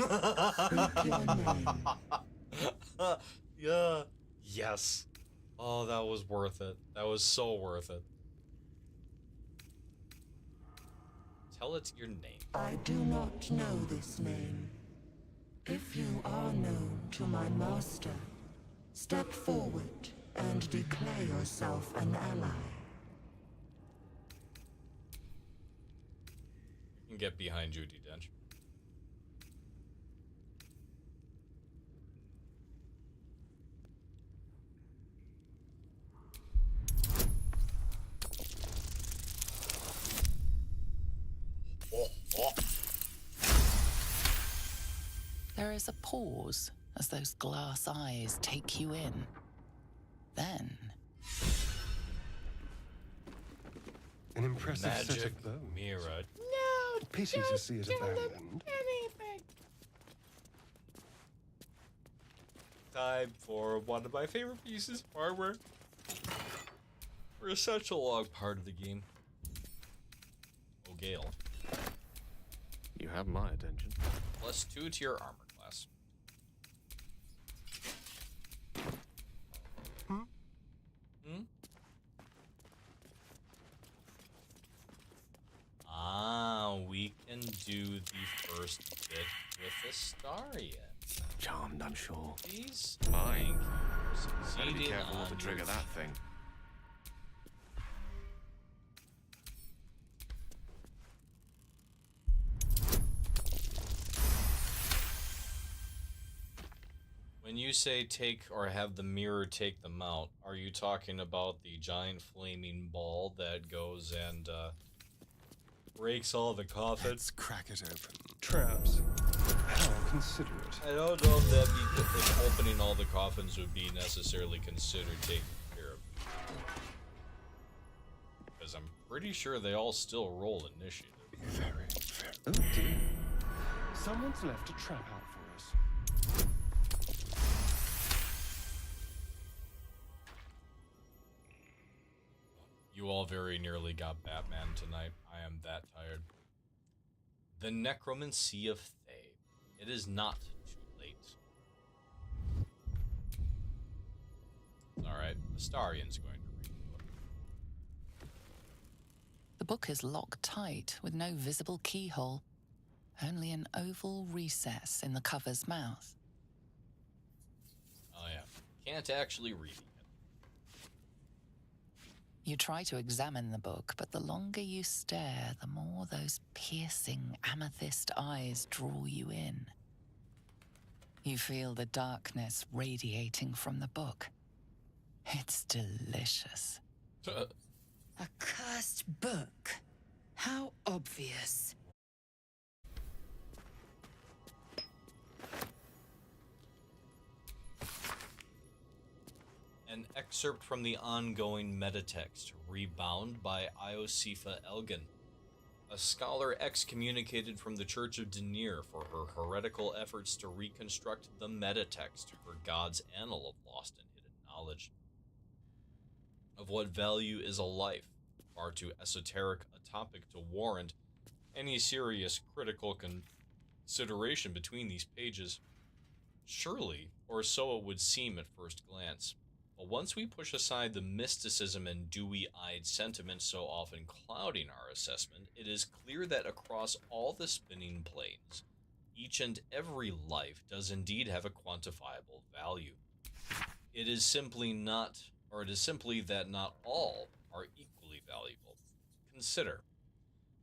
Yeah. Yes. Oh, that was worth it. That was so worth it. Tell it your name. I do not know this name. If you are known to my master, step forward and declare yourself an ally. You can get behind Judy Dench. There is a pause as those glass eyes take you in. Then... An impressive set Magic of bones. mirror. No, Pity to see it abandoned. anything. Time for one of my favorite pieces of artwork. For such a long part of the game. Oh, Gale. You have my attention. +2 to your armor class. Hmm? Ah, we can do the first bit with Astarion. Charmed, I'm sure. Please. Mine. Better Better be careful not to trigger that thing. When you say take or have the mirror take them out, are you talking about the giant flaming ball that goes and breaks all the coffins? Let's crack it open. Traps. How considerate. I don't know if that if opening all the coffins would be necessarily considered taking care of. Because I'm pretty sure they all still roll initiative. Very, very. Oh dear. Someone's left a trap out for us. You all very nearly got Batman tonight. I am that tired. The Necromancy of Thay. It is not too late. Alright, Astarion's going to read the book. The book is locked tight with no visible keyhole, only an oval recess in the cover's mouth. Oh yeah, can't actually read it. You try to examine the book, but the longer you stare, the more those piercing amethyst eyes draw you in. You feel the darkness radiating from the book. It's delicious. A cursed book. How obvious. An excerpt from the ongoing metatext, Rebound by Iosifa Elgin, a scholar excommunicated from the Church of Denier for her heretical efforts to reconstruct the metatext, her god's annal of lost and hidden knowledge. Of what value is a life? Far too esoteric a topic to warrant any serious critical consideration between these pages. Surely, or so it would seem at first glance. But once we push aside the mysticism and dewy-eyed sentiment so often clouding our assessment, it is clear that across all the spinning planes, each and every life does indeed have a quantifiable value. It is simply that not all are equally valuable. Consider,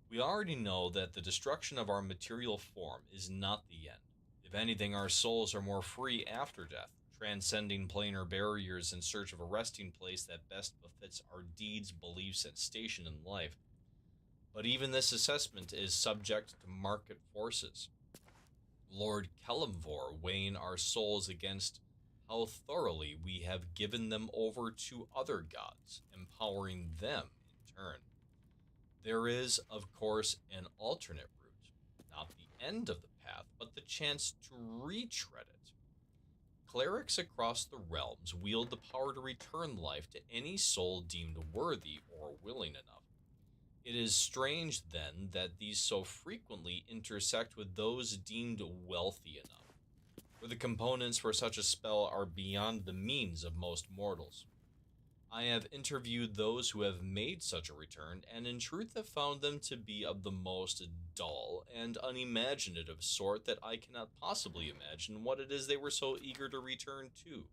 we already know that the destruction of our material form is not the end. If anything, our souls are more free after death, transcending planar barriers in search of a resting place that best befits our deeds, beliefs, and station in life. But even this assessment is subject to market forces. Lord Kelemvor weighing our souls against how thoroughly we have given them over to other gods, empowering them in turn. There is, of course, an alternate route, not the end of the path, but the chance to retread it. Clerics across the realms wield the power to return life to any soul deemed worthy or willing enough. It is strange, then, that these so frequently intersect with those deemed wealthy enough, for the components for such a spell are beyond the means of most mortals. I have interviewed those who have made such a return, and in truth have found them to be of the most dull and unimaginative sort that I cannot possibly imagine what it is they were so eager to return to.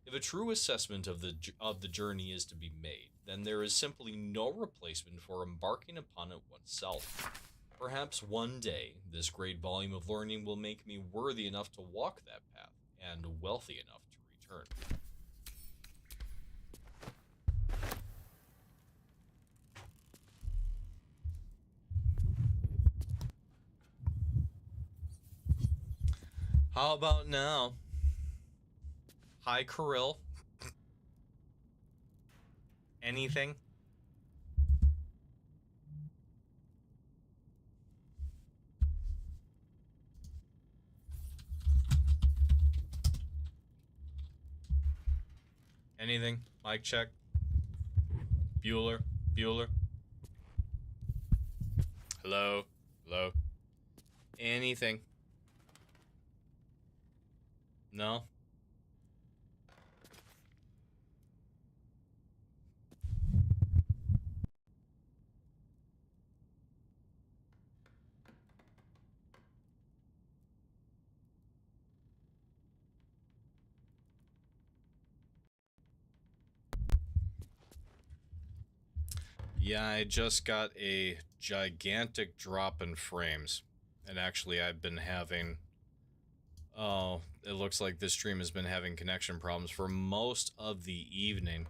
If a true assessment of the journey is to be made, then there is simply no replacement for embarking upon it oneself. Perhaps one day, this great volume of learning will make me worthy enough to walk that path, and wealthy enough to return. How about now? Hi, Kirill. Anything? Anything? Mic check. Bueller? Bueller? Hello? Hello? Anything? No? Yeah, I just got a gigantic drop in frames. And actually, I've been having... Oh, it looks like this stream has been having connection problems for most of the evening.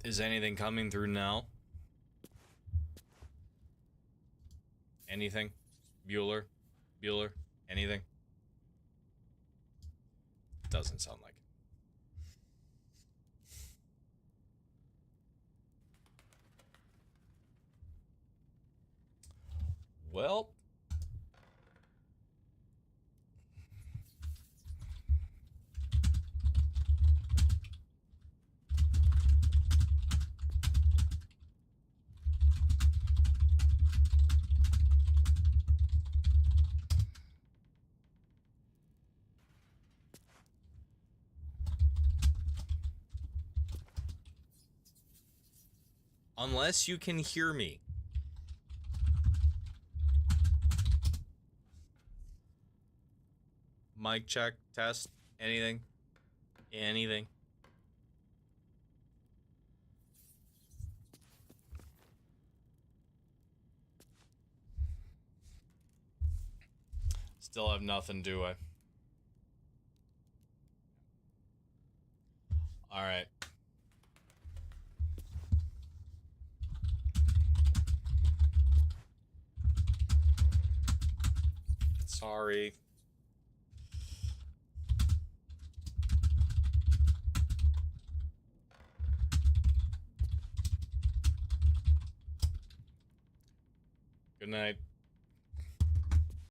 Is anything coming through now? Anything? Bueller? Bueller? Anything? Doesn't sound like it. Well... Unless you can hear me. Mic check, test, anything? Anything? Still have nothing, do I? Alright. Sorry. Good night.